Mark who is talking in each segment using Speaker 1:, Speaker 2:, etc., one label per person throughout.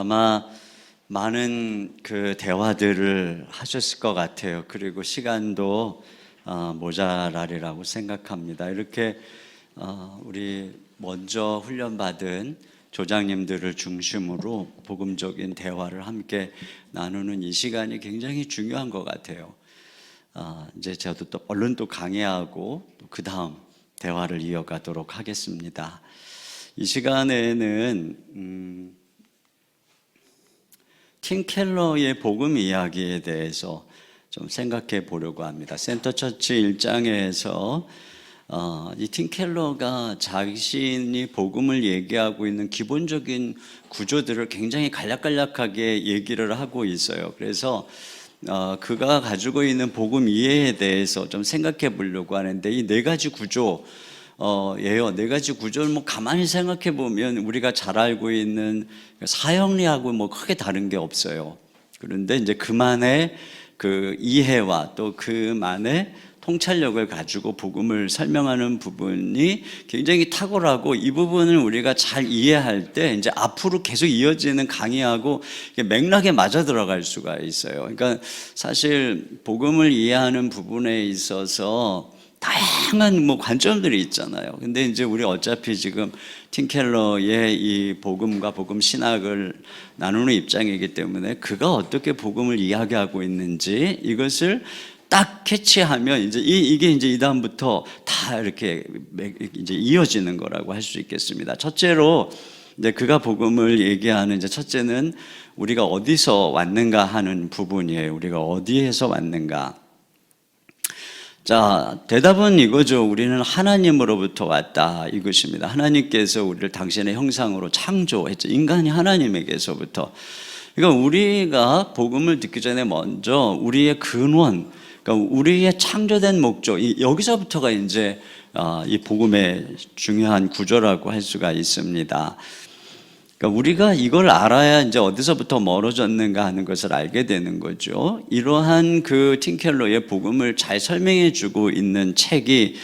Speaker 1: 아마 많은 그 대화들을 하셨을 것 같아요. 그리고 시간도 모자라리라고 생각합니다. 이렇게 우리 먼저 훈련받은 조장님들을 중심으로 복음적인 대화를 함께 나누는 이 시간이 굉장히 중요한 것 같아요. 이제 저도 또 얼른 또 강의하고 그 다음 대화를 이어가도록 하겠습니다. 이 시간에는 팀 켈러의 복음 이야기에 대해서 좀 생각해 보려고 합니다. 센터처치 1장에서 이 팀 켈러가 자신이 복음을 얘기하고 있는 기본적인 구조들을 굉장히 간략간략하게 얘기를 하고 있어요. 그래서 그가 가지고 있는 복음 이해에 대해서 좀 생각해 보려고 하는데, 이 네 가지 구조 예요. 네 가지 구조를 가만히 생각해 보면 우리가 잘 알고 있는 사형리하고 크게 다른 게 없어요. 그런데 이제 그만의 그 이해와 또 그만의 통찰력을 가지고 복음을 설명하는 부분이 굉장히 탁월하고, 이 부분을 우리가 잘 이해할 때 이제 앞으로 계속 이어지는 강의하고 맥락에 맞아 들어갈 수가 있어요. 그러니까 사실 복음을 이해하는 부분에 있어서 다양한 관점들이 있잖아요. 근데 이제 우리 어차피 지금 팀 켈러의 이 복음과 복음 신학을 나누는 입장이기 때문에 그가 어떻게 복음을 이야기하고 있는지 이것을 딱 캐치하면 이게 이제 이 다음부터 다 이렇게 이제 이어지는 거라고 할 수 있겠습니다. 첫째로 이제 그가 복음을 얘기하는 첫째는 우리가 어디서 왔는가 하는 부분이에요. 우리가 어디에서 왔는가. 자, 대답은 이거죠. 우리는 하나님으로부터 왔다, 이것입니다. 하나님께서 우리를 당신의 형상으로 창조했죠. 인간이 하나님에게서부터. 그러니까 우리가 복음을 듣기 전에 먼저 우리의 근원, 그러니까 우리의 창조된 목적, 여기서부터가 이제 이 복음의 중요한 구조라고 할 수가 있습니다. 그러니까 우리가 이걸 알아야 이제 어디서부터 멀어졌는가 하는 것을 알게 되는 거죠. 이러한 그 팀 켈러의 복음을 잘 설명해 주고 있는 책이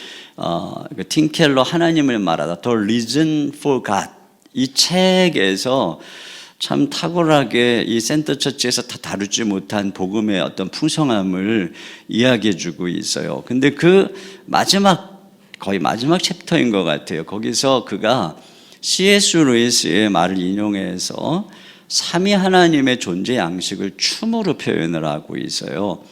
Speaker 1: 팀 켈러 하나님을 말하다, The Reason for God, 이 책에서 참 탁월하게 이 센터 처치에서 다 다루지 못한 복음의 어떤 풍성함을 이야기해 주고 있어요. 근데 그 거의 마지막 챕터인 것 같아요. 거기서 그가 C.S. 루이스의 말을 인용해서 삼위 하나님의 존재 양식을 춤으로 표현을 하고 있어요.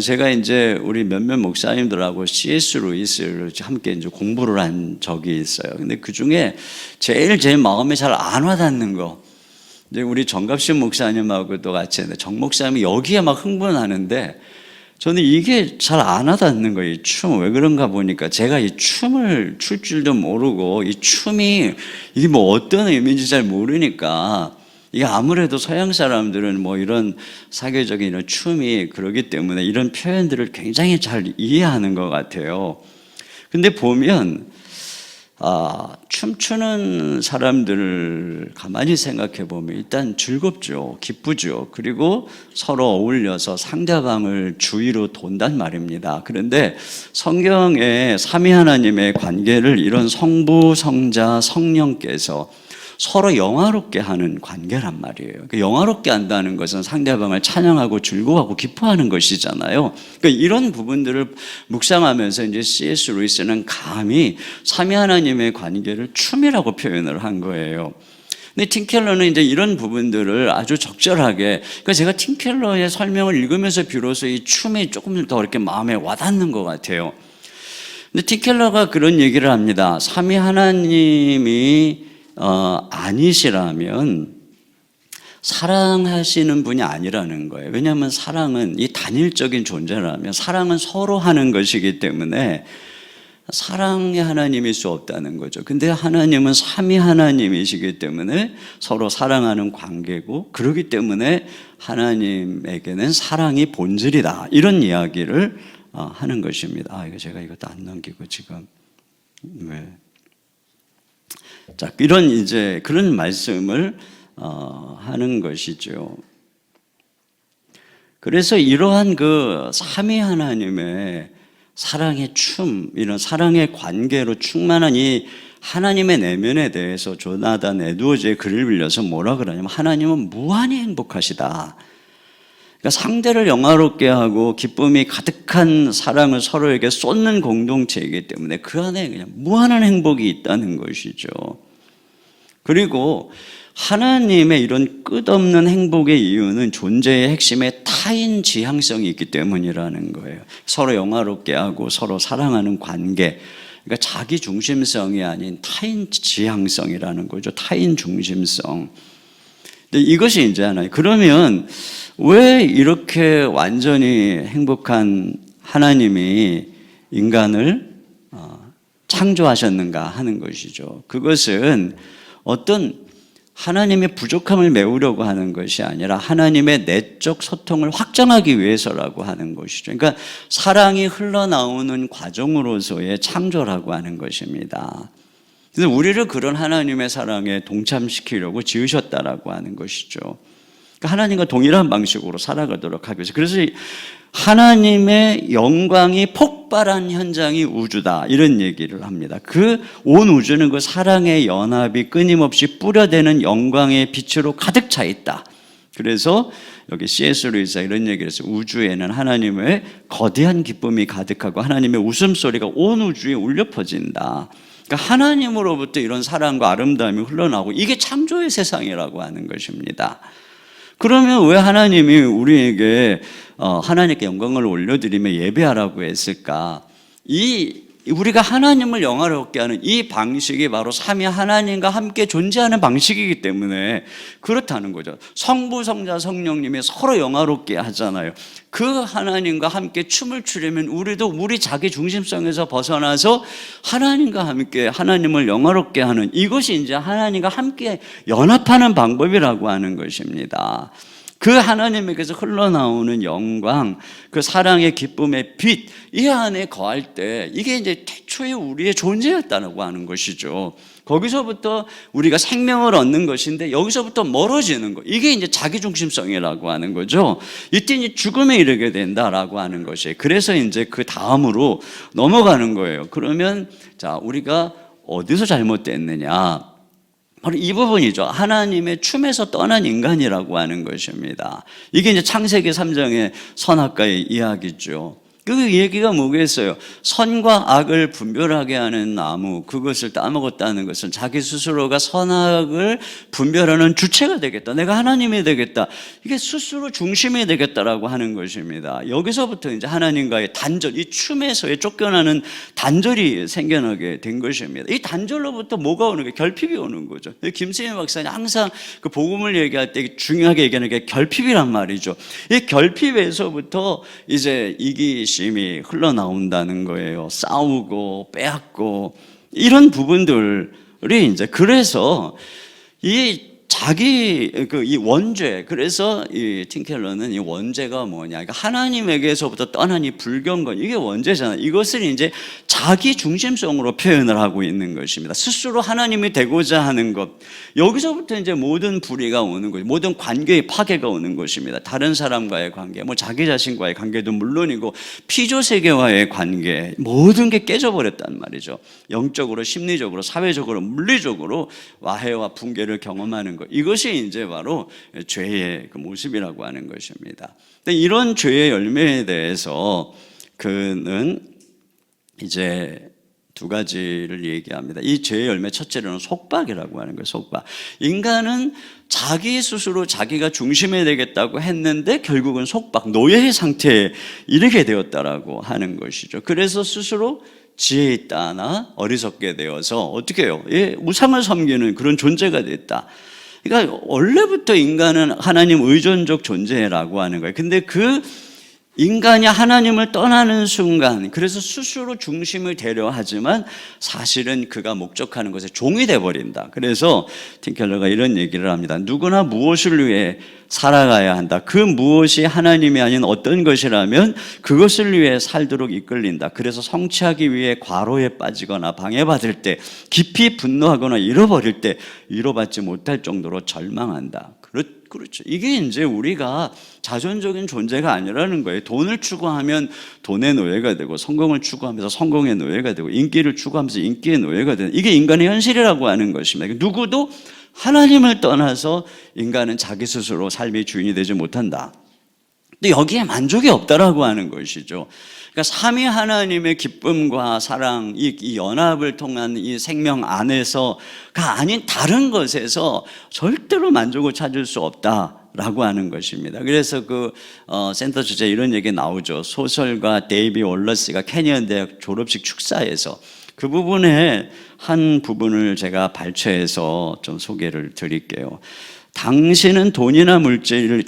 Speaker 1: 제가 이제 우리 몇몇 목사님들하고 C.S. 루이스를 함께 이제 공부를 한 적이 있어요. 근데 그 중에 제일 마음에 잘 안 와닿는 거, 이제 우리 정갑신 목사님하고도 같이 했는데, 정 목사님이 여기에 막 흥분하는데 저는 이게 잘 안 와닿는 거예요. 이 춤. 왜 그런가 보니까 제가 이 춤을 출 줄도 모르고 이 춤이 이게 어떤 의미인지 잘 모르니까, 이게 아무래도 서양 사람들은 이런 사교적인 이런 춤이 그러기 때문에 이런 표현들을 굉장히 잘 이해하는 것 같아요. 근데 보면 춤추는 사람들을 가만히 생각해 보면 일단 즐겁죠. 기쁘죠. 그리고 서로 어울려서 상대방을 주위로 돈단 말입니다. 그런데 성경에 삼위 하나님의 관계를 이런 성부, 성자, 성령께서 서로 영화롭게 하는 관계란 말이에요. 영화롭게 한다는 것은 상대방을 찬양하고 즐거워하고 기뻐하는 것이잖아요. 그러니까 이런 부분들을 묵상하면서 이제 C.S. 루이스는 감히 삼위 하나님의 관계를 춤이라고 표현을 한 거예요. 근데 팀 켈러는 이제 이런 부분들을 아주 적절하게, 그러니까 제가 팀 켈러의 설명을 읽으면서 비로소 이 춤이 조금 더 이렇게 마음에 와닿는 것 같아요. 근데 팀 켈러가 그런 얘기를 합니다. 삼위 하나님이 아니시라면 사랑하시는 분이 아니라는 거예요. 왜냐하면 사랑은 이 단일적인 존재라면 사랑은 서로 하는 것이기 때문에 사랑의 하나님일 수 없다는 거죠. 근데 하나님은 삼위 하나님이시기 때문에 서로 사랑하는 관계고, 그렇기 때문에 하나님에게는 사랑이 본질이다, 이런 이야기를 하는 것입니다. 이거 제가 이것도 안 넘기고 지금 왜? 자, 이런 이제 그런 말씀을 하는 것이죠. 그래서 이러한 그 삼위 하나님의 사랑의 춤, 이런 사랑의 관계로 충만한 이 하나님의 내면에 대해서 조나단 에드워즈의 글을 빌려서 뭐라 그러냐면 하나님은 무한히 행복하시다. 그러니까 상대를 영화롭게 하고 기쁨이 가득한 사랑을 서로에게 쏟는 공동체이기 때문에 그 안에 그냥 무한한 행복이 있다는 것이죠. 그리고 하나님의 이런 끝없는 행복의 이유는 존재의 핵심에 타인 지향성이 있기 때문이라는 거예요. 서로 영화롭게 하고 서로 사랑하는 관계, 그러니까 자기 중심성이 아닌 타인 지향성이라는 거죠. 타인 중심성. 근데 이것이 이제 하나님. 그러면 왜 이렇게 완전히 행복한 하나님이 인간을 창조하셨는가 하는 것이죠. 그것은 어떤 하나님의 부족함을 메우려고 하는 것이 아니라 하나님의 내적 소통을 확장하기 위해서라고 하는 것이죠. 그러니까 사랑이 흘러나오는 과정으로서의 창조라고 하는 것입니다. 그래서 우리를 그런 하나님의 사랑에 동참시키려고 지으셨다라고 하는 것이죠. 그러니까 하나님과 동일한 방식으로 살아가도록 하기 위해서. 그래서 하나님의 영광이 폭발한 현장이 우주다 이런 얘기를 합니다. 그 온 우주는 그 사랑의 연합이 끊임없이 뿌려대는 영광의 빛으로 가득 차 있다. 그래서 여기 C.S. 루이스가 이런 얘기를 했어요. 우주에는 하나님의 거대한 기쁨이 가득하고 하나님의 웃음소리가 온 우주에 울려 퍼진다. 그러니까 하나님으로부터 이런 사랑과 아름다움이 흘러나오고 이게 창조의 세상이라고 하는 것입니다. 그러면 왜 하나님이 우리에게 하나님께 영광을 올려드리며 예배하라고 했을까? 우리가 하나님을 영화롭게 하는 이 방식이 바로 삼위 하나님과 함께 존재하는 방식이기 때문에 그렇다는 거죠. 성부, 성자, 성령님이 서로 영화롭게 하잖아요. 그 하나님과 함께 춤을 추려면 우리도 우리 자기 중심성에서 벗어나서 하나님과 함께 하나님을 영화롭게 하는 이것이 이제 하나님과 함께 연합하는 방법이라고 하는 것입니다. 그 하나님에게서 흘러나오는 영광, 그 사랑의 기쁨의 빛, 이 안에 거할 때 이게 이제 태초에 우리의 존재였다고 하는 것이죠. 거기서부터 우리가 생명을 얻는 것인데 여기서부터 멀어지는 것, 이게 이제 자기중심성이라고 하는 거죠. 이때 이제 죽음에 이르게 된다라고 하는 것이에요. 그래서 이제 그 다음으로 넘어가는 거예요. 그러면 자, 우리가 어디서 잘못됐느냐? 바로 이 부분이죠. 하나님의 춤에서 떠난 인간이라고 하는 것입니다. 이게 이제 창세기 3장의 선악과의 이야기죠. 그 얘기가 뭐겠어요? 선과 악을 분별하게 하는 나무, 그것을 따먹었다는 것은 자기 스스로가 선악을 분별하는 주체가 되겠다. 내가 하나님이 되겠다. 이게 스스로 중심이 되겠다라고 하는 것입니다. 여기서부터 이제 하나님과의 단절, 이 춤에서의 쫓겨나는 단절이 생겨나게 된 것입니다. 이 단절로부터 뭐가 오는 거예요? 결핍이 오는 거죠. 김세현 박사님 항상 그 복음을 얘기할 때 중요하게 얘기하는 게 결핍이란 말이죠. 이 결핍에서부터 이제 이기심이 흘러나온다는 거예요. 싸우고 빼앗고 이런 부분들이 이제 그래서 이 자기 이 원죄, 그래서 이 팀켈러는 이 원죄가 뭐냐? 그러니까 하나님에게서부터 떠난 이 불경건, 이게 원죄잖아요. 이것을 이제 자기 중심성으로 표현을 하고 있는 것입니다. 스스로 하나님이 되고자 하는 것, 여기서부터 이제 모든 불의가 오는 거죠. 모든 관계의 파괴가 오는 것입니다. 다른 사람과의 관계, 뭐 자기 자신과의 관계도 물론이고 피조 세계와의 관계, 모든 게 깨져버렸단 말이죠. 영적으로, 심리적으로, 사회적으로, 물리적으로 와해와 붕괴를 경험하는 것. 이것이 이제 바로 죄의 그 모습이라고 하는 것입니다. 근데 이런 죄의 열매에 대해서 그는 이제 두 가지를 얘기합니다. 이 죄의 열매 첫째로는 속박이라고 하는 거예요. 속박. 인간은 자기 스스로 자기가 중심이 되겠다고 했는데 결국은 속박, 노예의 상태에 이르게 되었다라고 하는 것이죠. 그래서 스스로 지혜 있다나 어리석게 되어서 어떻게 해요? 우상을 섬기는 그런 존재가 됐다. 그러니까 원래부터 인간은 하나님 의존적 존재라고 하는 거예요. 근데 그 인간이 하나님을 떠나는 순간, 그래서 스스로 중심을 되려 하지만 사실은 그가 목적하는 것에 종이 되어버린다. 그래서 팀켈러가 이런 얘기를 합니다. 누구나 무엇을 위해 살아가야 한다. 그 무엇이 하나님이 아닌 어떤 것이라면 그것을 위해 살도록 이끌린다. 그래서 성취하기 위해 과로에 빠지거나 방해받을 때, 깊이 분노하거나 잃어버릴 때 위로받지 못할 정도로 절망한다. 그렇죠. 이게 이제 우리가 자존적인 존재가 아니라는 거예요. 돈을 추구하면 돈의 노예가 되고, 성공을 추구하면서 성공의 노예가 되고, 인기를 추구하면서 인기의 노예가 되는, 이게 인간의 현실이라고 하는 것입니다. 누구도 하나님을 떠나서 인간은 자기 스스로 삶의 주인이 되지 못한다. 근데 여기에 만족이 없다라고 하는 것이죠. 그러니까 삼위 하나님의 기쁨과 사랑, 이 연합을 통한 이 생명 안에서가 아닌 다른 것에서 절대로 만족을 찾을 수 없다라고 하는 것입니다. 그래서 센터 주제 이런 얘기 나오죠. 소설가 데이비 월러스가 캐니언 대학 졸업식 축사에서 그 부분의 한 부분을 제가 발췌해서 좀 소개를 드릴게요. 당신이 돈이나 물질을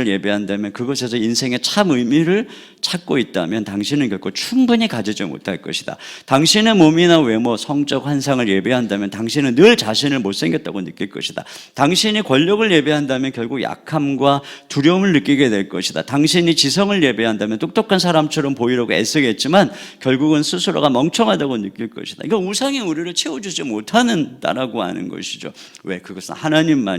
Speaker 1: 예배한다면 그것에서 인생의 참 의미를 찾고 있다면 당신은 결코 충분히 가지지 못할 것이다. 당신의 몸이나 외모, 성적 환상을 예배한다면 당신은 늘 자신을 못생겼다고 느낄 것이다. 당신이 권력을 예배한다면 결국 약함과 두려움을 느끼게 될 것이다. 당신이 지성을 예배한다면 똑똑한 사람처럼 보이려고 애쓰겠지만 결국은 스스로가 멍청하다고 느낄 것이다. 이거 우상이 우리를 채워주지 못한다라고 하는 것이죠. 왜? 그것은 하나님만이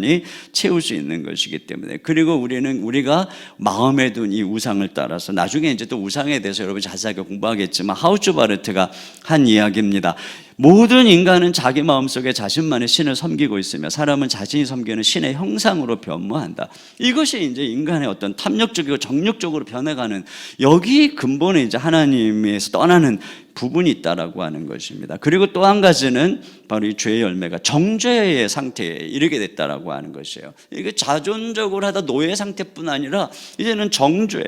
Speaker 1: 채울 수 있는 것이기 때문에. 그리고 우리가 마음에 둔 이 우상을 따라서, 나중에 이제 또 우상에 대해서 여러분 자세하게 공부하겠지만 하우츠바르트가 한 이야기입니다. 모든 인간은 자기 마음속에 자신만의 신을 섬기고 있으며 사람은 자신이 섬기는 신의 형상으로 변모한다. 이것이 이제 인간의 어떤 탐욕적이고 정욕적으로 변해가는, 여기 근본에 이제 하나님에서 떠나는 부분이 있다라고 하는 것입니다. 그리고 또 한 가지는 바로 이 죄의 열매가 정죄의 상태에 이르게 됐다라고 하는 것이에요. 이게 자존적으로 하다 노예 상태뿐 아니라 이제는 정죄.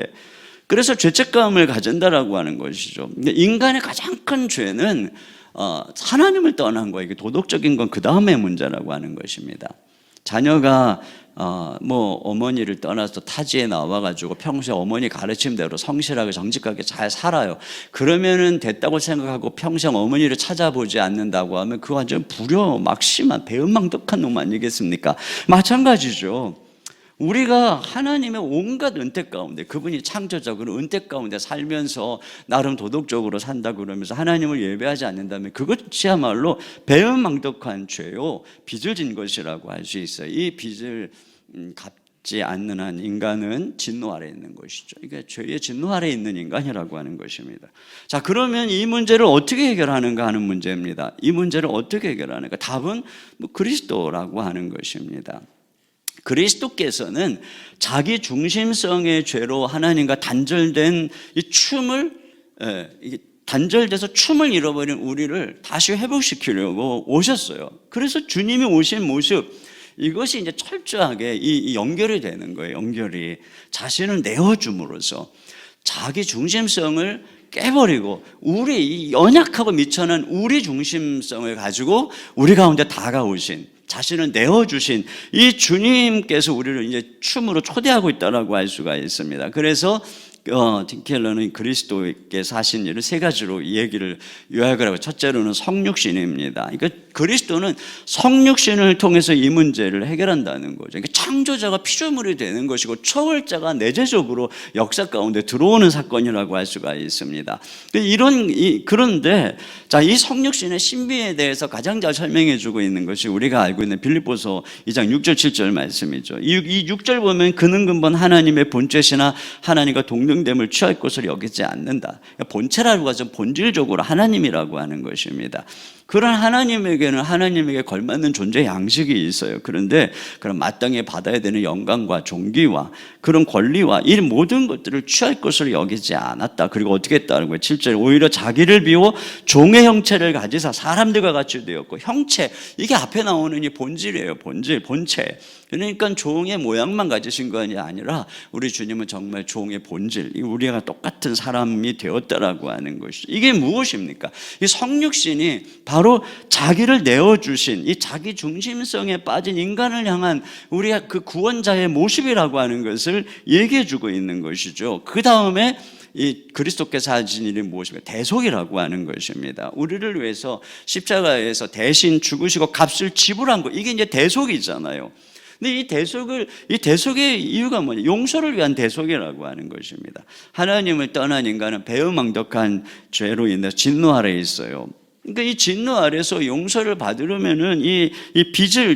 Speaker 1: 그래서 죄책감을 가진다라고 하는 것이죠. 인간의 가장 큰 죄는 하나님을 떠난 거예요. 이게 도덕적인 건 그 다음의 문제라고 하는 것입니다. 자녀가 어머니를 떠나서 타지에 나와가지고 평소에 어머니 가르침대로 성실하게 정직하게 잘 살아요. 그러면은 됐다고 생각하고 평생 어머니를 찾아보지 않는다고 하면 그 완전 막심한 배은망덕한 놈 아니겠습니까? 마찬가지죠. 우리가 하나님의 온갖 은혜 가운데, 그분이 창조적으로 은혜 가운데 살면서 나름 도덕적으로 산다 그러면서 하나님을 예배하지 않는다면 그것이야말로 배은망덕한 죄요, 빚을 진 것이라고 할 수 있어요. 이 빚을 갚지 않는 한 인간은 진노 아래에 있는 것이죠. 그러니까 죄의 진노 아래에 있는 인간이라고 하는 것입니다. 자, 그러면 이 문제를 어떻게 해결하는가 하는 문제입니다. 이 문제를 어떻게 해결하는가? 답은 그리스도라고 하는 것입니다. 그리스도께서는 자기 중심성의 죄로 하나님과 단절된 단절돼서 춤을 잃어버린 우리를 다시 회복시키려고 오셨어요. 그래서 주님이 오신 모습, 이것이 이제 철저하게 이 연결이 되는 거예요. 연결이 자신을 내어줌으로써 자기 중심성을 깨버리고 이 연약하고 미천한 우리 중심성을 가지고 우리 가운데 다가오신, 자신을 내어주신 이 주님께서 우리를 이제 춤으로 초대하고 있다라고 할 수가 있습니다. 그래서 틴 켈러는 그리스도께서 하신 일을 세 가지로 이 얘기를 요약을 하고, 첫째로는 성육신입니다. 그러니까 그리스도는 성육신을 통해서 이 문제를 해결한다는 거죠. 그러니까 창조자가 피조물이 되는 것이고 초월자가 내재적으로 역사 가운데 들어오는 사건이라고 할 수가 있습니다. 그런데 이 성육신의 신비에 대해서 가장 잘 설명해주고 있는 것이 우리가 알고 있는 빌립보서 2장 6절 7절 말씀이죠. 이 6절 보면 그는 근본 하나님의 본체시나 하나님과 동등됨을 취할 것을 여기지 않는다. 본체라고 하죠. 본질적으로 하나님이라고 하는 것입니다. 그런 하나님에게는 하나님에게 걸맞는 존재 양식이 있어요. 그런데 그런 마땅히 받아야 되는 영광과 존귀와 그런 권리와 이 모든 것들을 취할 것을 여기지 않았다. 그리고 어떻게 했다는 거예요? 7절, 오히려 자기를 비워 종의 형체를 가지사 사람들과 같이 되었고, 형체, 이게 앞에 나오는 이 본질이에요. 본체. 그러니까 종의 모양만 가지신 것이 아니라 우리 주님은 정말 종의 본질, 우리가 똑같은 사람이 되었다라고 하는 것이죠. 이게 무엇입니까? 이 성육신이 바로 자기를 내어주신 이 자기 중심성에 빠진 인간을 향한 우리가 그 구원자의 모습이라고 하는 것을 얘기해주고 있는 것이죠. 그 다음에 이 그리스도께서 하신 일이 무엇입니까? 대속이라고 하는 것입니다. 우리를 위해서 십자가에서 대신 죽으시고 값을 지불한 것, 이게 이제 대속이잖아요. 근데 이 대속의 이유가 뭐냐? 용서를 위한 대속이라고 하는 것입니다. 하나님을 떠난 인간은 배은망덕한 죄로 인해서 진노 아래에 있어요. 그러니까 이 진노 아래서 용서를 받으려면은 이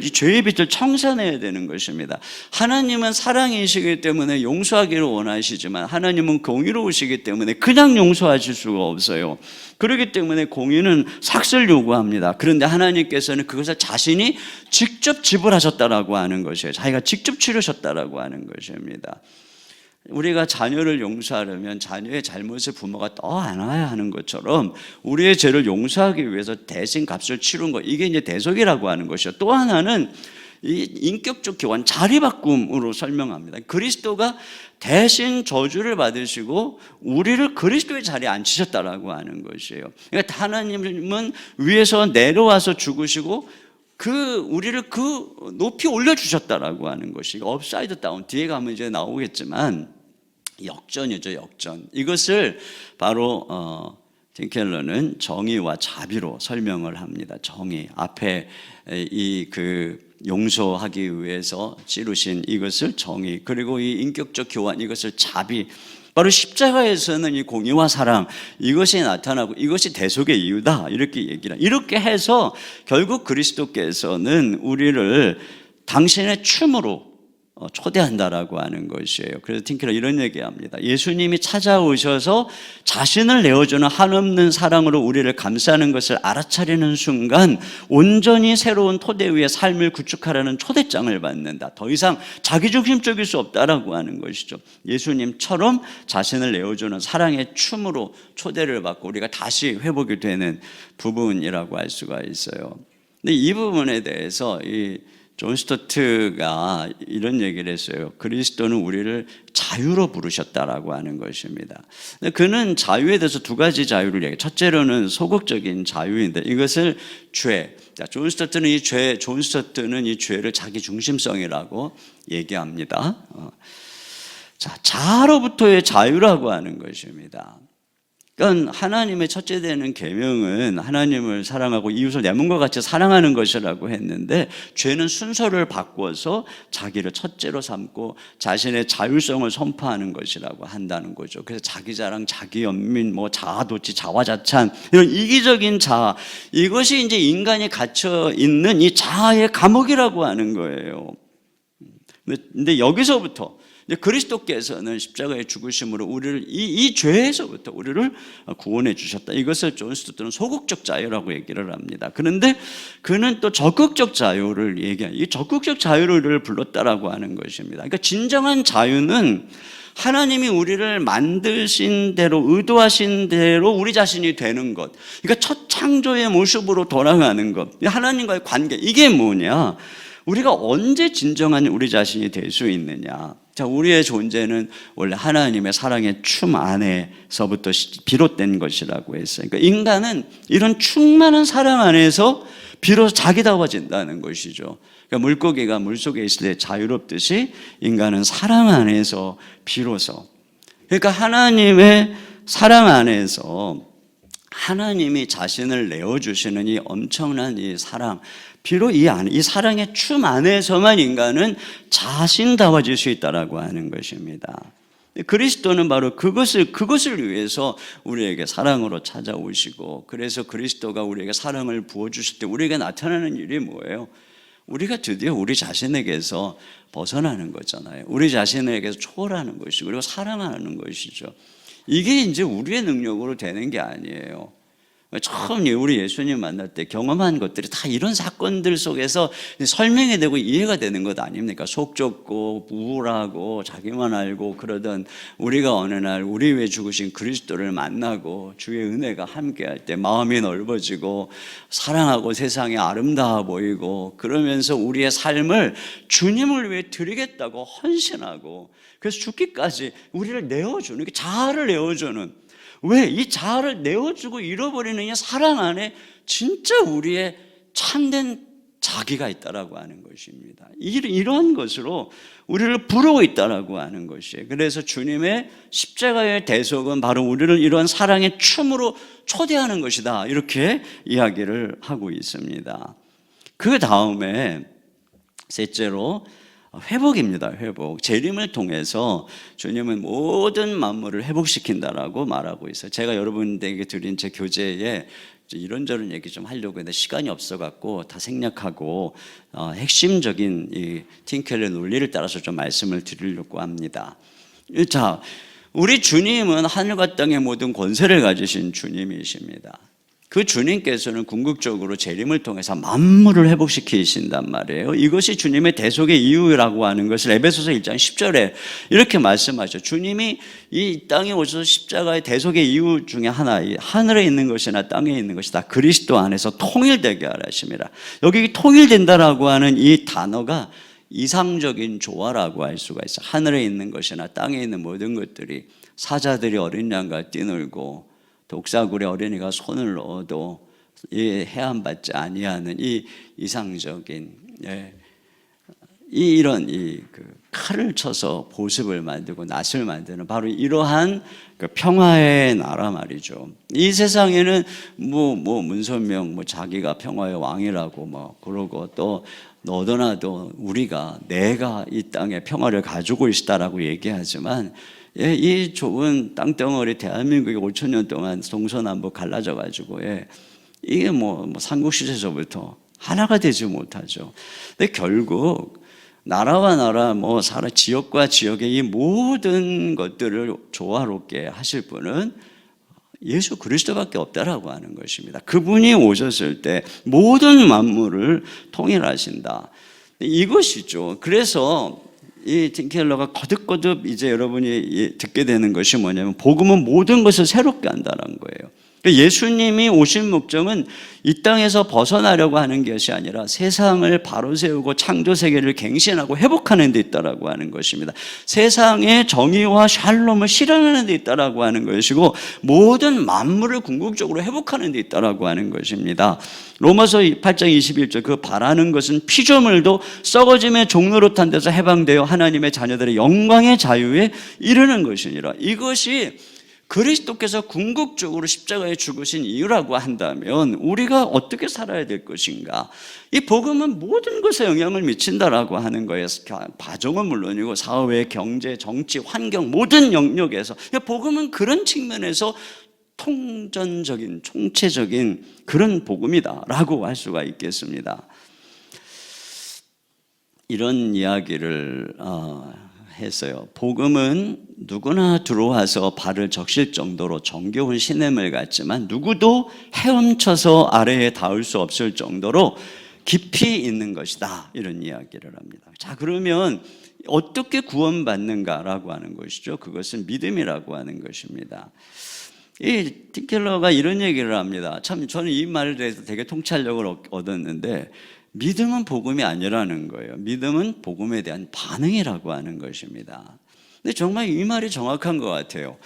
Speaker 1: 죄의 빚을 청산해야 되는 것입니다. 하나님은 사랑이시기 때문에 용서하기를 원하시지만 하나님은 공의로우시기 때문에 그냥 용서하실 수가 없어요. 그렇기 때문에 공의는 삭슬 요구합니다. 그런데 하나님께서는 그것을 자신이 직접 지불하셨다라고 하는 것이에요. 자기가 직접 치르셨다라고 하는 것입니다. 우리가 자녀를 용서하려면 자녀의 잘못을 부모가 떠안아야 하는 것처럼 우리의 죄를 용서하기 위해서 대신 값을 치른 것, 이게 이제 대속이라고 하는 것이요. 또 하나는 이 인격적 교환, 자리바꿈으로 설명합니다. 그리스도가 대신 저주를 받으시고 우리를 그리스도의 자리에 앉히셨다라고 하는 것이에요. 그러니까 하나님은 위에서 내려와서 죽으시고 우리를 높이 올려주셨다라고 하는 것이 업사이드 다운, 뒤에 가면 이제 나오겠지만 역전이죠, 역전. 이것을 바로 팀 켈러는 정의와 자비로 설명을 합니다. 정의, 앞에 용서하기 위해서 치르신 이것을 정의, 그리고 이 인격적 교환, 이것을 자비. 바로 십자가에서는 이 공의와 사랑, 이것이 나타나고 이것이 대속의 이유다, 이렇게 얘기를. 이렇게 해서 결국 그리스도께서는 우리를 당신의 춤으로 초대한다라고 하는 것이에요. 그래서 틴켈러 이런 얘기합니다. 예수님이 찾아오셔서 자신을 내어주는 한없는 사랑으로 우리를 감싸는 것을 알아차리는 순간 온전히 새로운 토대 위에 삶을 구축하라는 초대장을 받는다. 더 이상 자기중심적일 수 없다라고 하는 것이죠. 예수님처럼 자신을 내어주는 사랑의 춤으로 초대를 받고 우리가 다시 회복이 되는 부분이라고 할 수가 있어요. 근데 이 부분에 대해서 존 스토트가 이런 얘기를 했어요. 그리스도는 우리를 자유로 부르셨다라고 하는 것입니다. 그는 자유에 대해서 두 가지 자유를 얘기해요. 첫째로는 소극적인 자유인데 이것을 죄. 존 스토트는 이 죄를 자기 중심성이라고 얘기합니다. 자아로부터의 자유라고 하는 것입니다. 그러니까 하나님의 첫째 되는 계명은 하나님을 사랑하고 이웃을 내 몸과 같이 사랑하는 것이라고 했는데 죄는 순서를 바꿔서 자기를 첫째로 삼고 자신의 자율성을 선포하는 것이라고 한다는 거죠. 그래서 자기 자랑, 자기 연민, 자아도취, 자화자찬, 이런 이기적인 자아, 이것이 이제 인간이 갇혀 있는 이 자아의 감옥이라고 하는 거예요. 근데 여기서부터 그리스도께서는 십자가의 죽으심으로 우리를 이 죄에서부터 우리를 구원해 주셨다. 이것을 존 스토트는 소극적 자유라고 얘기를 합니다. 그런데 그는 또 적극적 자유를 얘기해요. 이 적극적 자유를 불렀다라고 하는 것입니다. 그러니까 진정한 자유는 하나님이 우리를 만드신 대로, 의도하신 대로 우리 자신이 되는 것. 그러니까 첫 창조의 모습으로 돌아가는 것. 하나님과의 관계. 이게 뭐냐? 우리가 언제 진정한 우리 자신이 될 수 있느냐? 자, 우리의 존재는 원래 하나님의 사랑의 춤 안에서부터 비롯된 것이라고 했어요. 그러니까 인간은 이런 충만한 사랑 안에서 비로소 자기다워진다는 것이죠. 그러니까 물고기가 물속에 있을 때 자유롭듯이 인간은 사랑 안에서 비로소, 그러니까 하나님의 사랑 안에서 하나님이 자신을 내어주시는 이 엄청난 이 사랑, 비록 이 사랑의 춤 안에서만 인간은 자신다워질 수 있다라고 하는 것입니다. 그리스도는 바로 그것을 위해서 우리에게 사랑으로 찾아오시고, 그래서 그리스도가 우리에게 사랑을 부어주실 때 우리에게 나타나는 일이 뭐예요? 우리가 드디어 우리 자신에게서 벗어나는 거잖아요. 우리 자신에게서 초월하는 것이고, 그리고 사랑하는 것이죠. 이게 이제 우리의 능력으로 되는 게 아니에요. 처음 우리 예수님 만날 때 경험한 것들이 다 이런 사건들 속에서 설명이 되고 이해가 되는 것 아닙니까? 속 좁고 우울하고 자기만 알고 그러던 우리가 어느 날 우리 위해 죽으신 그리스도를 만나고 주의 은혜가 함께할 때 마음이 넓어지고 사랑하고 세상이 아름다워 보이고, 그러면서 우리의 삶을 주님을 위해 드리겠다고 헌신하고, 그래서 죽기까지 우리를 내어주는, 자아를 내어주는, 왜? 이 자아를 내어주고 잃어버리는 이 사랑 안에 진짜 우리의 참된 자기가 있다라고 하는 것입니다. 이러한 것으로 우리를 부르고 있다라고 하는 것이에요. 그래서 주님의 십자가의 대속은 바로 우리를 이러한 사랑의 춤으로 초대하는 것이다, 이렇게 이야기를 하고 있습니다. 그 다음에 셋째로 회복입니다. 회복. 재림을 통해서 주님은 모든 만물을 회복시킨다라고 말하고 있어요. 제가 여러분들에게 드린 제 교재에 이런저런 얘기 좀 하려고 했는데 시간이 없어갖고 다 생략하고 핵심적인 이 팀켈러의 논리를 따라서 좀 말씀을 드리려고 합니다. 자, 우리 주님은 하늘과 땅의 모든 권세를 가지신 주님이십니다. 그 주님께서는 궁극적으로 재림을 통해서 만물을 회복시키신단 말이에요. 이것이 주님의 대속의 이유라고 하는 것을 에베소서 1장 10절에 이렇게 말씀하죠. 주님이 이 땅에 오셔서 십자가의 대속의 이유 중에 하나, 하늘에 있는 것이나 땅에 있는 것이 다 그리스도 안에서 통일되게 하심이라. 여기 통일된다라고 하는 이 단어가 이상적인 조화라고 할 수가 있어요. 하늘에 있는 것이나 땅에 있는 모든 것들이 사자들이 어린 양과 뛰놀고 독사굴에 어린이가 손을 넣어도 해안받지 아니하는 이 이상적인 이런 그 칼을 쳐서 보습을 만들고 낫을 만드는 바로 이러한 그 평화의 나라 말이죠. 이 세상에는 문선명 자기가 평화의 왕이라고 그러고 또 너도나도 내가 이 땅에 평화를 가지고 있다라고 얘기하지만 이 좁은 땅덩어리 대한민국이 5,000년 동안 동서남북 갈라져가지고 이게 삼국시대서부터 하나가 되지 못하죠. 근데 결국 나라와 나라, 지역과 지역의 이 모든 것들을 조화롭게 하실 분은 예수 그리스도밖에 없다라고 하는 것입니다. 그분이 오셨을 때 모든 만물을 통일하신다. 이것이죠. 그래서 이 팀켈러가 거듭거듭 이제 여러분이 듣게 되는 것이 뭐냐면 복음은 모든 것을 새롭게 한다는 거예요. 예수님이 오신 목적은 이 땅에서 벗어나려고 하는 것이 아니라 세상을 바로 세우고 창조 세계를 갱신하고 회복하는 데 있다라고 하는 것입니다. 세상의 정의와 샬롬을 실현하는 데 있다라고 하는 것이고 모든 만물을 궁극적으로 회복하는 데 있다라고 하는 것입니다. 로마서 8장 21절 그 바라는 것은 피조물도 썩어짐의 종로로 탄 데서 해방되어 하나님의 자녀들의 영광의 자유에 이르는 것이니라. 이것이 그리스도께서 궁극적으로 십자가에 죽으신 이유라고 한다면 우리가 어떻게 살아야 될 것인가? 이 복음은 모든 것에 영향을 미친다라고 하는 거예요. 가정은 물론이고 사회, 경제, 정치, 환경 모든 영역에서 복음은 그런 측면에서 통전적인 총체적인 그런 복음이다라고 할 수가 있겠습니다. 이런 이야기를 했어요. 복음은 누구나 들어와서 발을 적실 정도로 정겨운 시냇물 같지만 누구도 헤엄쳐서 아래에 닿을 수 없을 정도로 깊이 있는 것이다. 이런 이야기를 합니다. 자, 그러면 어떻게 구원받는가라고 하는 것이죠. 그것은 믿음이라고 하는 것입니다. 이 팀켈러가 이런 얘기를 합니다. 참 저는 이 말에 대해서 되게 통찰력을 얻었는데 믿음은 복음이 아니라는 거예요. 믿음은 복음에 대한 반응이라고 하는 것입니다. 근데 정말 이 말이 정확한 것 같아요.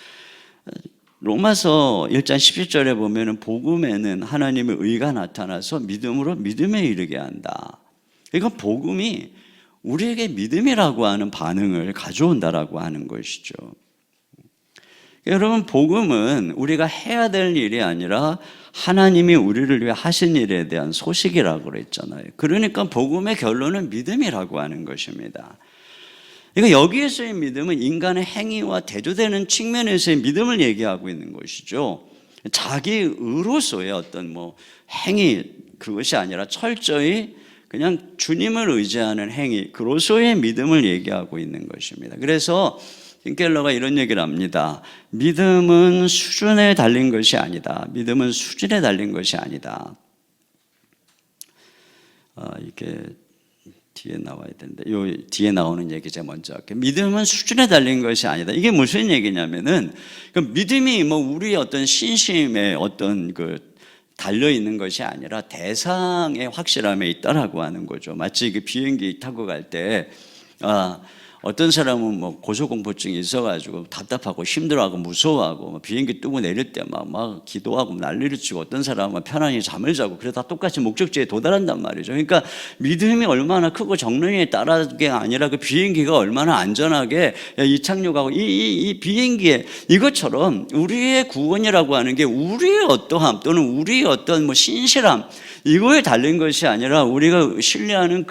Speaker 1: 로마서 1장 17절에 보면 복음에는 하나님의 의가 나타나서 믿음으로 믿음에 이르게 한다. 이건 복음이 우리에게 믿음이라고 하는 반응을 가져온다라고 하는 것이죠. 여러분, 복음은 우리가 해야 될 일이 아니라 하나님이 우리를 위해 하신 일에 대한 소식이라고 그랬잖아요. 그러니까 복음의 결론은 믿음이라고 하는 것입니다. 그러니까 여기에서의 믿음은 인간의 행위와 대조되는 측면에서의 믿음을 얘기하고 있는 것이죠. 자기 의로서의 어떤 행위 그것이 아니라 철저히 그냥 주님을 의지하는 행위 그로서의 믿음을 얘기하고 있는 것입니다. 그래서 팀켈러가 이런 얘기를 합니다. 믿음은 수준에 달린 것이 아니다. 믿음은 수준에 달린 것이 아니다. 이게 뒤에 나와야 되는데, 요 뒤에 나오는 얘기 제가 먼저 할게요. 믿음은 수준에 달린 것이 아니다. 이게 무슨 얘기냐면은, 그 믿음이 우리 어떤 신심에 어떤 달려 있는 것이 아니라 대상의 확실함에 있다라고 하는 거죠. 마치 비행기 타고 갈 때, 어떤 사람은 고소공포증이 있어가지고 답답하고 힘들어하고 무서워하고 비행기 뜨고 내릴 때 막 기도하고 난리를 치고 어떤 사람은 편안히 잠을 자고 그래서 다 똑같이 목적지에 도달한단 말이죠. 그러니까 믿음이 얼마나 크고 정론에 따라게 가 아니라 그 비행기가 얼마나 안전하게 이착륙하고 이 비행기에 이것처럼 우리의 구원이라고 하는 게 우리의 어떠함 또는 우리의 어떤 신실함 이거에 달린 것이 아니라 우리가 신뢰하는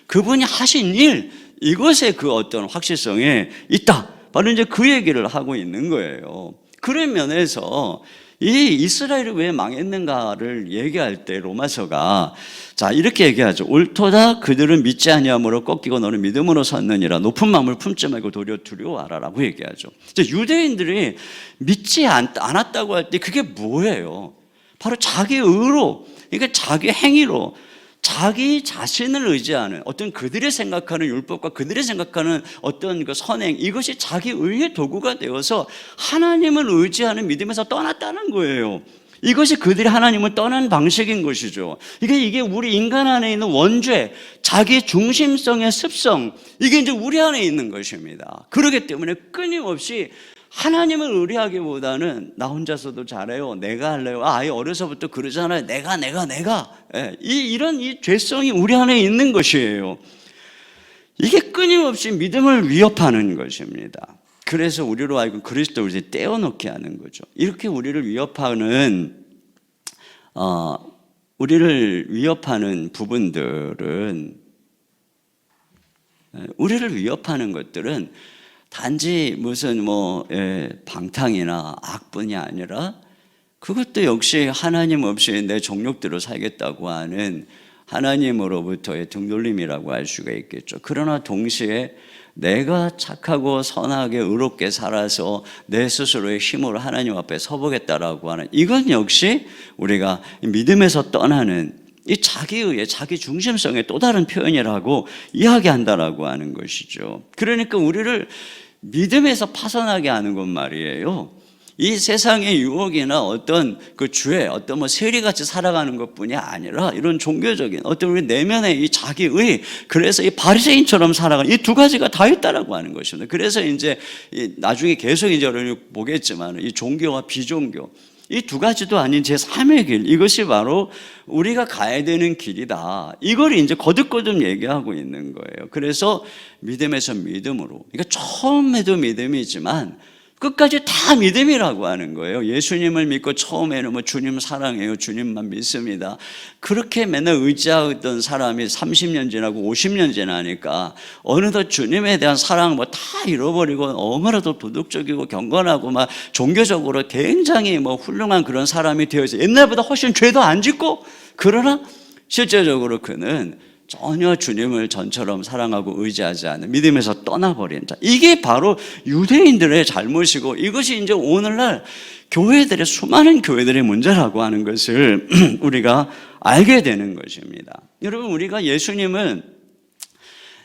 Speaker 1: 그분이 하신 일 이것에 그 어떤 확실성에 있다. 바로 이제 그 얘기를 하고 있는 거예요. 그런 면에서 이 이스라엘이 왜 망했는가를 얘기할 때 로마서가 자 이렇게 얘기하죠. 옳도다 그들은 믿지 아니함으로 꺾이고 너는 믿음으로 섰느니라. 높은 마음을 품지 말고 도리어 두려워하라라고 얘기하죠. 유대인들이 믿지 않았다고 할 때 그게 뭐예요? 바로 자기 의로, 그러니까 자기 행위로 자기 자신을 의지하는 어떤 그들이 생각하는 율법과 그들이 생각하는 어떤 그 선행, 이것이 자기 의의 도구가 되어서 하나님을 의지하는 믿음에서 떠났다는 거예요. 이것이 그들이 하나님을 떠난 방식인 것이죠. 이게 우리 인간 안에 있는 원죄, 자기 중심성의 습성, 이게 이제 우리 안에 있는 것입니다. 그렇기 때문에 끊임없이 하나님을 의뢰하기보다는 나 혼자서도 잘해요. 내가 할래요. 아예 어려서부터 그러잖아요. 내가. 예, 이런 죄성이 우리 안에 있는 것이에요. 이게 끊임없이 믿음을 위협하는 것입니다. 그래서 우리로 하여금 그리스도를 이제 떼어놓게 하는 거죠. 이렇게 우리를 위협하는 부분들은, 우리를 위협하는 것들은 단지 무슨 방탕이나 악뿐이 아니라 그것도 역시 하나님 없이 내 정욕대로 살겠다고 하는 하나님으로부터의 등돌림이라고 할 수가 있겠죠. 그러나 동시에 내가 착하고 선하게 의롭게 살아서 내 스스로의 힘으로 하나님 앞에 서보겠다라고 하는, 이건 역시 우리가 믿음에서 떠나는 이 자기의의 자기 중심성의 또 다른 표현이라고 이야기한다라고 하는 것이죠. 그러니까 우리를 믿음에서 파산하게 하는 건 말이에요. 이 세상의 유혹이나 어떤 그 죄, 어떤 세리같이 살아가는 것뿐이 아니라 이런 종교적인 어떤 우리 내면의 이 자기의, 그래서 이 바리새인처럼 살아가는 이 두 가지가 다 있다라고 하는 것입니다. 그래서 이제 나중에 계속 이제 보겠지만 이 종교와 비종교, 이 두 가지도 아닌 제3의 길, 이것이 바로 우리가 가야 되는 길이다. 이걸 이제 거듭거듭 얘기하고 있는 거예요. 그래서 믿음에서 믿음으로, 그러니까 처음에도 믿음이지만 끝까지 다 믿음이라고 하는 거예요. 예수님을 믿고 처음에는 주님 사랑해요, 주님만 믿습니다, 그렇게 맨날 의지하던 사람이 30년 지나고 50년 지나니까 어느덧 주님에 대한 사랑 다 잃어버리고 너무나도 도덕적이고 경건하고 막 종교적으로 굉장히 훌륭한 그런 사람이 되어서 옛날보다 훨씬 죄도 안 짓고, 그러나 실제적으로 그는 전혀 주님을 전처럼 사랑하고 의지하지 않는, 믿음에서 떠나버린 자, 이게 바로 유대인들의 잘못이고, 이것이 이제 오늘날 교회들의, 수많은 교회들의 문제라고 하는 것을 우리가 알게 되는 것입니다. 여러분, 우리가 예수님을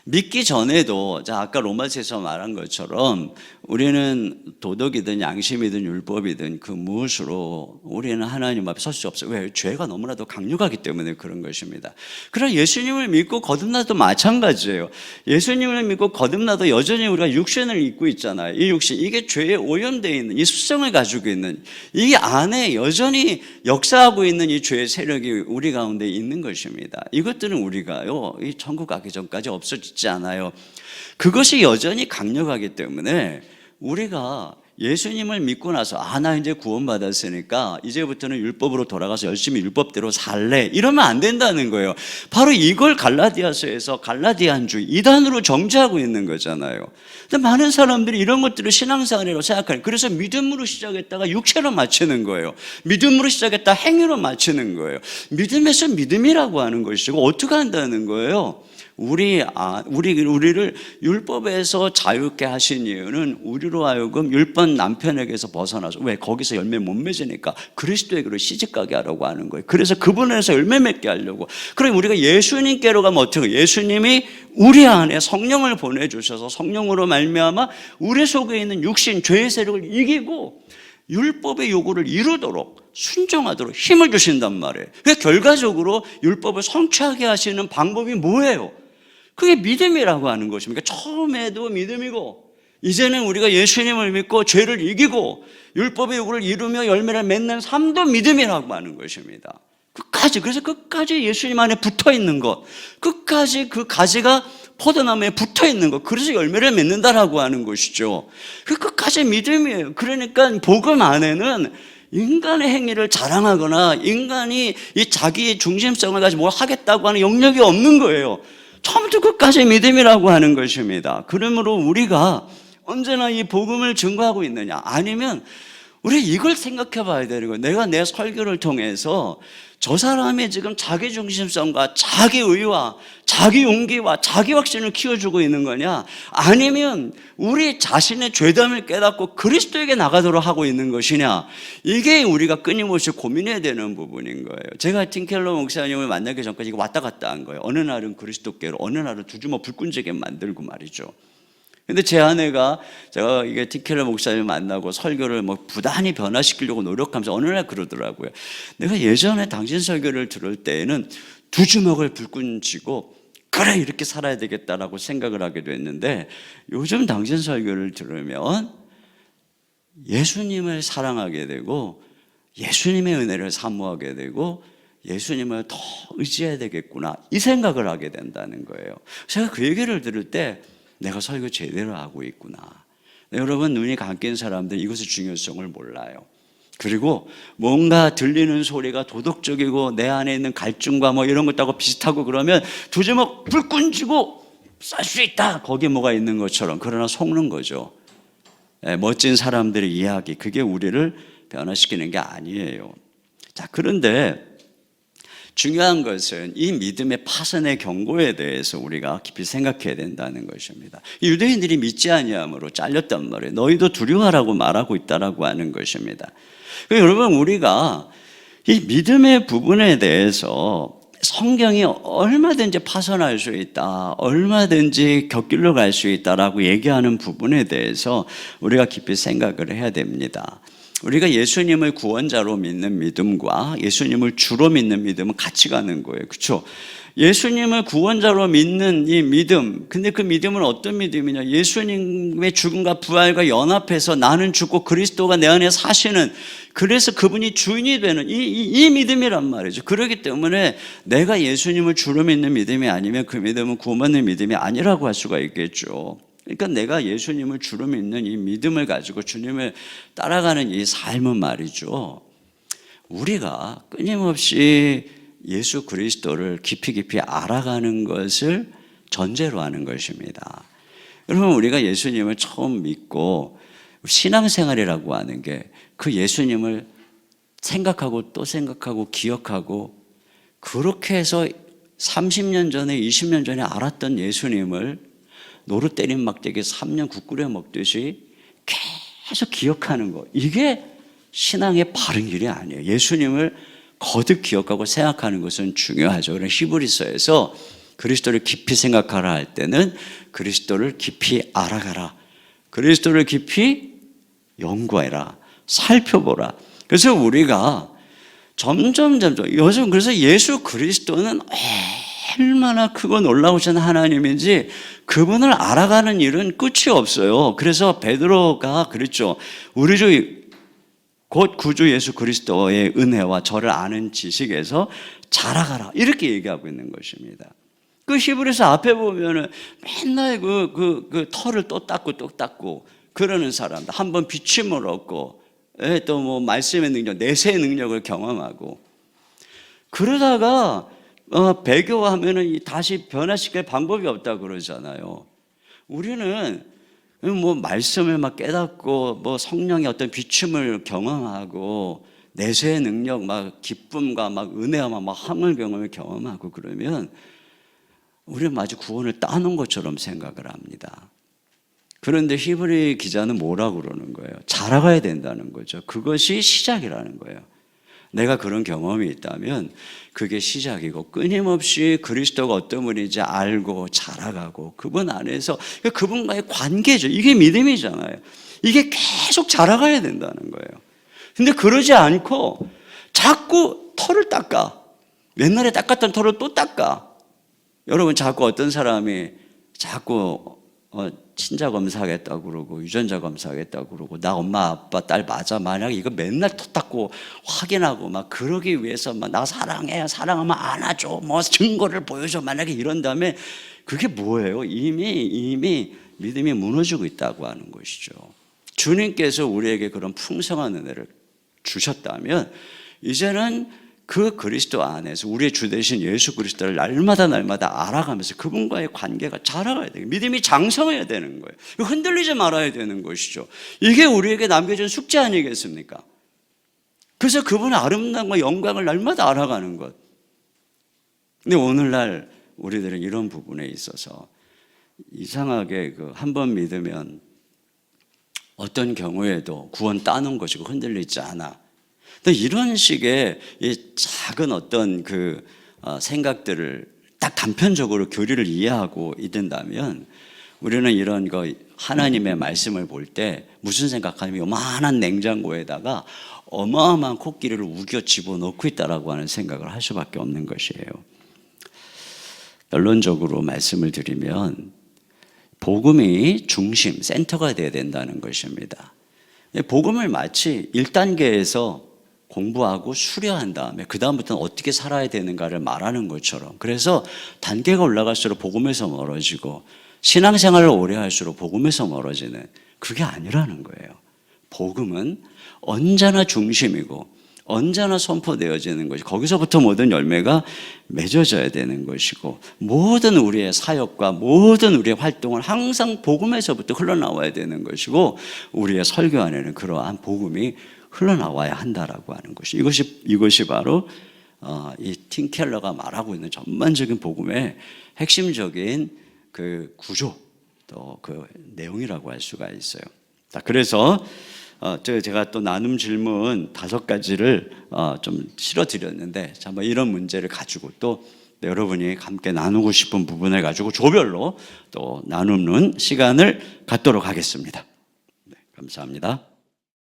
Speaker 1: 믿기 전에도 아까 로마서에서 말한 것처럼 우리는 도덕이든 양심이든 율법이든 그 무엇으로 우리는 하나님 앞에 설 수 없어요. 왜? 죄가 너무나도 강력하기 때문에 그런 것입니다. 그러나 예수님을 믿고 거듭나도 마찬가지예요. 예수님을 믿고 거듭나도 여전히 우리가 육신을 입고 있잖아요. 이 육신, 이게 죄에 오염되어 있는 이 습성을 가지고 있는, 이 안에 여전히 역사하고 있는 이 죄의 세력이 우리 가운데 있는 것입니다. 이것들은 우리가요, 이 천국 가기 전까지 없어지지 않아요. 그것이 여전히 강력하기 때문에 우리가 예수님을 믿고 나서 나 이제 구원받았으니까 이제부터는 율법으로 돌아가서 열심히 율법대로 살래, 이러면 안 된다는 거예요. 바로 이걸 갈라디아서에서 갈라디안주의 이단으로 정죄하고 있는 거잖아요. 근데 많은 사람들이 이런 것들을 신앙생활이라고 생각하는, 그래서 믿음으로 시작했다가 육체로 마치는 거예요. 믿음으로 시작했다 행위로 마치는 거예요. 믿음에서 믿음이라고 하는 것이고, 어떻게 한다는 거예요? 우리를 율법에서 자유케 하신 이유는 우리로 하여금 율법 남편에게서 벗어나서, 왜? 거기서 열매 못 맺으니까 그리스도에게로 시집가게 하려고 하는 거예요. 그래서 그분에서 열매 맺게 하려고. 그럼 우리가 예수님께로 가면 어떻게 해요? 예수님이 우리 안에 성령을 보내주셔서 성령으로 말미암아 우리 속에 있는 육신, 죄의 세력을 이기고 율법의 요구를 이루도록 순종하도록 힘을 주신단 말이에요. 그러니까 결과적으로 율법을 성취하게 하시는 방법이 뭐예요? 그게 믿음이라고 하는 것입니다. 처음에도 믿음이고, 이제는 우리가 예수님을 믿고 죄를 이기고 율법의 요구를 이루며 열매를 맺는 삶도 믿음이라고 하는 것입니다. 끝까지, 그래서 끝까지 예수님 안에 붙어 있는 것, 끝까지 그 가지가 포도나무에 붙어 있는 것, 그래서 열매를 맺는다라고 하는 것이죠. 그 끝까지 믿음이에요. 그러니까 복음 안에는 인간의 행위를 자랑하거나 인간이 이 자기 중심성을 가지고 뭘 하겠다고 하는 영역이 없는 거예요. 처음부터 끝까지 믿음이라고 하는 것입니다. 그러므로 우리가 언제나 이 복음을 증거하고 있느냐, 아니면 우리 이걸 생각해 봐야 되는 거예요. 내가 내 설교를 통해서 저 사람의 지금 자기 중심성과 자기 의와 자기 용기와 자기 확신을 키워주고 있는 거냐, 아니면 우리 자신의 죄됨을 깨닫고 그리스도에게 나가도록 하고 있는 것이냐, 이게 우리가 끊임없이 고민해야 되는 부분인 거예요. 제가 팀켈러 목사님을 만나기 전까지 왔다 갔다 한 거예요. 어느 날은 그리스도께로, 어느 날은 두주먹 불끈지게 만들고 말이죠. 근데 제 아내가, 제가 이게 팀켈러 목사님을 만나고 설교를 뭐 부단히 변화시키려고 노력하면서 어느 날 그러더라고요. 내가 예전에 당신 설교를 들을 때에는 두 주먹을 불끈 쥐고 그래 이렇게 살아야 되겠다라고 생각을 하게 됐는데, 요즘 당신 설교를 들으면 예수님을 사랑하게 되고 예수님의 은혜를 사모하게 되고 예수님을 더 의지해야 되겠구나, 이 생각을 하게 된다는 거예요. 제가 그 얘기를 들을 때 내가 설교 제대로 하고 있구나. 여러분, 눈이 감긴 사람들 이것의 중요성을 몰라요. 그리고 뭔가 들리는 소리가 도덕적이고 내 안에 있는 갈증과 뭐 이런 것하고 비슷하고 그러면 두 주먹 불끈 쥐고 쌀 수 있다, 거기에 뭐가 있는 것처럼, 그러나 속는 거죠. 멋진 사람들의 이야기, 그게 우리를 변화시키는 게 아니에요. 자, 그런데 중요한 것은 이 믿음의 파선의 경고에 대해서 우리가 깊이 생각해야 된다는 것입니다. 유대인들이 믿지 아니함으로 잘렸단 말이에요. 너희도 두려워하라고 말하고 있다라고 하는 것입니다. 여러분, 우리가 이 믿음의 부분에 대해서 성경이 얼마든지 파선할 수 있다, 얼마든지 곁길로 갈 수 있다라고 얘기하는 부분에 대해서 우리가 깊이 생각을 해야 됩니다. 우리가 예수님을 구원자로 믿는 믿음과 예수님을 주로 믿는 믿음은 같이 가는 거예요. 그렇죠? 예수님을 구원자로 믿는 이 믿음, 근데 그 믿음은 어떤 믿음이냐, 예수님의 죽음과 부활과 연합해서 나는 죽고 그리스도가 내 안에 사시는, 그래서 그분이 주인이 되는 이 믿음이란 말이죠. 그렇기 때문에 내가 예수님을 주로 믿는 믿음이 아니면 그 믿음은 구원받는 믿음이 아니라고 할 수가 있겠죠. 그러니까 내가 예수님을 주로 믿는 이 믿음을 가지고 주님을 따라가는 이 삶은 말이죠, 우리가 끊임없이 예수 그리스도를 깊이 알아가는 것을 전제로 하는 것입니다. 여러분, 우리가 예수님을 처음 믿고 신앙생활이라고 하는 게 그 예수님을 생각하고 또 생각하고 기억하고, 그렇게 해서 30년 전에 20년 전에 알았던 예수님을 노루 때린 막대기 3년 국 끓여 먹듯이 계속 기억하는 거, 이게 신앙의 바른 길이 아니에요. 예수님을 거듭 기억하고 생각하는 것은 중요하죠. 그래서 히브리서에서 그리스도를 깊이 생각하라 할 때는 그리스도를 깊이 알아가라, 그리스도를 깊이 연구해라, 살펴보라. 그래서 우리가 점점 요즘, 그래서 예수 그리스도는 얼마나 크고 놀라우신 하나님인지 그분을 알아가는 일은 끝이 없어요. 그래서 베드로가 그랬죠. 우리 주 곧 구주 예수 그리스도의 은혜와 저를 아는 지식에서 자라가라, 이렇게 얘기하고 있는 것입니다. 그 히브리서 앞에 보면은 맨날 그 털을 또 닦고 그러는 사람들, 한번 비침을 얻고 또 뭐 말씀의 능력, 내세의 능력을 경험하고, 그러다가 배교하면은 다시 변화시킬 방법이 없다 그러잖아요. 우리는 뭐 말씀을 막 깨닫고 뭐 성령의 어떤 비춤을 경험하고 내세의 능력, 막 기쁨과 막 은혜와 막 함을 경험하고 그러면 우리는 마치 구원을 따놓은 것처럼 생각을 합니다. 그런데 히브리 기자는 뭐라고 그러는 거예요? 자라가야 된다는 거죠. 그것이 시작이라는 거예요. 내가 그런 경험이 있다면 그게 시작이고, 끊임없이 그리스도가 어떤 분인지 알고 자라가고 그분 안에서 그분과의 관계죠. 이게 믿음이잖아요. 이게 계속 자라가야 된다는 거예요. 근데 그러지 않고 자꾸 털을 닦아. 옛날에 닦았던 털을 또 닦아. 여러분, 자꾸 어떤 사람이 자꾸 친자 검사하겠다고 그러고 유전자 검사하겠다고 그러고 나 엄마 아빠 딸 맞아, 만약에 이거 맨날 터 닦고 확인하고 막 그러기 위해서 막 나 사랑해, 사랑하면 안아줘, 뭐 증거를 보여줘, 만약에 이런 다음에 그게 뭐예요? 이미 믿음이 무너지고 있다고 하는 것이죠. 주님께서 우리에게 그런 풍성한 은혜를 주셨다면 이제는 그 그리스도 안에서 우리의 주 되신 예수 그리스도를 날마다 알아가면서 그분과의 관계가 자라가야 돼요. 믿음이 장성해야 되는 거예요. 흔들리지 말아야 되는 것이죠. 이게 우리에게 남겨진 숙제 아니겠습니까? 그래서 그분의 아름다움과 영광을 날마다 알아가는 것. 근데 오늘날 우리들은 이런 부분에 있어서 이상하게 한 번 믿으면 어떤 경우에도 구원 따는 것이고 흔들리지 않아. 이런 식의 이 작은 어떤 생각들을 딱 단편적으로 교리를 이해하고 있는다면 우리는 이런 하나님의 말씀을 볼 때 무슨 생각하냐면 요만한 냉장고에다가 어마어마한 코끼리를 우겨 집어넣고 있다라고 하는 생각을 할 수밖에 없는 것이에요. 결론적으로 말씀을 드리면 복음이 중심, 센터가 되어야 된다는 것입니다. 복음을 마치 1단계에서 공부하고 수료한 다음에 그 다음부터는 어떻게 살아야 되는가를 말하는 것처럼, 그래서 단계가 올라갈수록 복음에서 멀어지고 신앙생활을 오래 할수록 복음에서 멀어지는, 그게 아니라는 거예요. 복음은 언제나 중심이고 언제나 선포되어지는 것이, 거기서부터 모든 열매가 맺어져야 되는 것이고, 모든 우리의 사역과 모든 우리의 활동은 항상 복음에서부터 흘러나와야 되는 것이고, 우리의 설교 안에는 그러한 복음이 흘러나와야 한다라고 하는 것이, 이것이 바로 이 팀 켈러가 말하고 있는 전반적인 복음의 핵심적인 구조, 또 내용이라고 할 수가 있어요. 자, 그래서 제가 또 나눔 질문 5가지를 좀 실어드렸는데, 한번 이런 문제를 가지고 또 여러분이 함께 나누고 싶은 부분을 가지고 조별로 또 나누는 시간을 갖도록 하겠습니다. 네, 감사합니다.